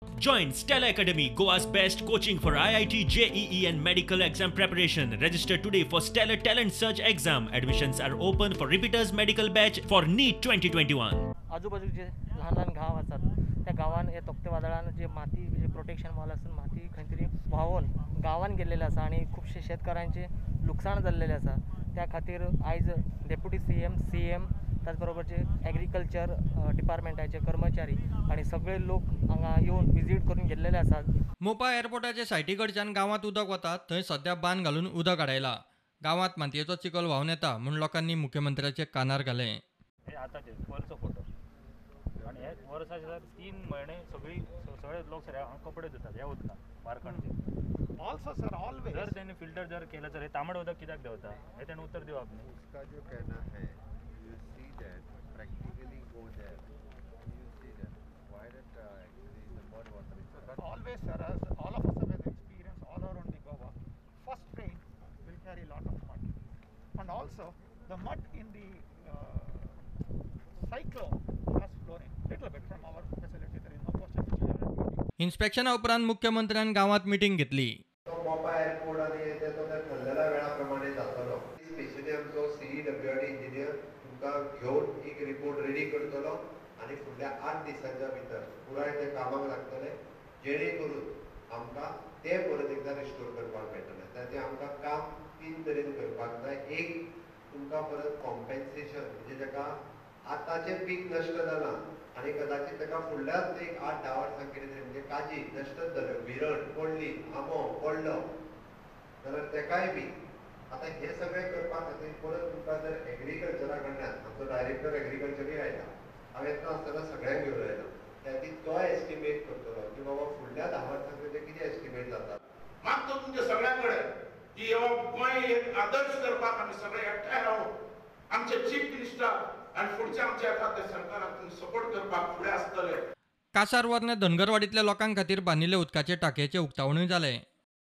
Join Stella Academy, Goa's best coaching for IIT, JEE and medical exam preparation. Register today for Stellar Talent Search exam. Admissions are open for repeaters medical batch for NEET 2021. आजूबाजूचे लहान लहान गाव असतात त्या गावान हे Tauktae वादळानं जे माती जे प्रोटेक्शन वॉल आसून माती खंय तरी व्हांवून गांवान गेल्लेले आसा आणि खूबशे शेतकारांचे लुकसाण जाल्लेले आसा। त्या खातीर आयज डेप्युटी सीएम त्याच बरोबरचे एग्रीकल्चर डिपार्टमेंटाचे कर्मचारी आणि सगळे लोक हांगा येवन विजीट करून गेल्लेले आसात। मोपा एअरपोर्टाचे सायटीकडच्यान गावात उदक वता थंय सध्या बांद घालून उदक आडायला। गावात मातयेचो चिखल व्हांवन येता म्हूण लोकांनी मुख्यमंत्र्याचे कानार घाले। आतांचे वरचो फोटो आणि हे वर्साचे 3 महिने सगळे लोक सर कपडे धुतात ह्या उदकान वारकणचे। ऑल्सो सर ऑलवेज जर त्यांनी फिल्टर जर केलं तर हे तांबड उदक कित्याक देवता हे त्यांनी उत्तर दिवप न्ही। उसका जो कहना है you see that practically go there you see that why that actually the mud water is but always sir, as all of us have had experience all around the Goa, first rain will carry a lot of mud and also the mud in the cyclone has flown in little bit from our facility. There is no question which we are admitting. इन्स्पेक्शना उपरांत मुख्यमंत्र्यान गावात meeting घेतली। तो मोपा airport आणि येते तो त्या ठरलेल्या वेळाप्रमाणे जातलो। स्पेशली आमचो CWD इंजिनियर तुमका घेऊन एक रिपोर्ट रेडी करतलो आणि फुडल्या 8 दिसांच्या भितर पुराय ते कामाक लागतले जेणे करून आमकां ते परत एकदा रिस्टोर करपाक मेळटले। ताचे आमकां काम 3 तरेन करपाक जाय। एक तुमकां परत कॉम्पेन्सेशन म्हणजे जाका आतांचे पीक नष्ट जालां आणि कदाचित ताका फुडल्याच एक 8-10 वर्सां कितें म्हणजे काजी नष्टच जाल्यो भिरण पडली आंबो पडलो जाल्यार तेकाय बी आतां हे सगळें करपा खातीर परत तुमकां जर एग्रीकल्चरा कडल्यान आमचो डायरेक्टर एग्रीकल्चरूय आयला हांव येता आसतना सगळ्यांक घेवन आयला त्याची तो एस्टिमेट करतलो की बाबा फुडल्या 10 वर्सां भितर कितें एस्टिमेट जाता। मागतो तुमच्या सगळ्यांकडे की हो गोंय एक आदर्श करपाक आमी सगळे एकठांय रावून आमचे चीफ मिनिस्टर आणि फुडच्या आमच्या खात्या सरकाराक तुम्ही सपोर्ट करपाक फुडें आसतले। कासार वरने धनगरवाडीतल्या लोकां खातीर बांदिल्ले उदकाचे टाकयेचे उक्तावणूय जाले।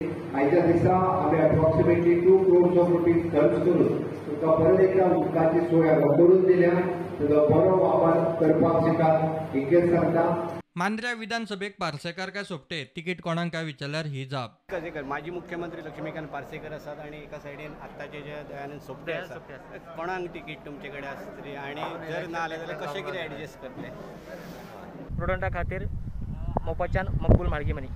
आयच्या दिसा आमी अप्रॉक्सिमेटली 2 crores of rupees खर्च करून तुमकां परत एकदा उदकाची सोय करून दिल्या तुजो बरो वापर करपाक शिकात इके सांगता। मांद्र्या विधानसभेक पार्सेकार काय सोपटे तिकीट कोणाक काय विचारल्यार ही जाप। माजी मुख्यमंत्री लक्ष्मीकांत पार्सेकर आसात आणि एका सायडीन आत्ताचे जे दयानंद सोपटे आसात कोणाक तिकीट तुमचे कडेन आसतली आणि जर ना आले जाल्यार कशें कितें एडजस्ट करतले। प्रुडंटा खातीर मोपाच्यान मकबूल मार्गी मनी।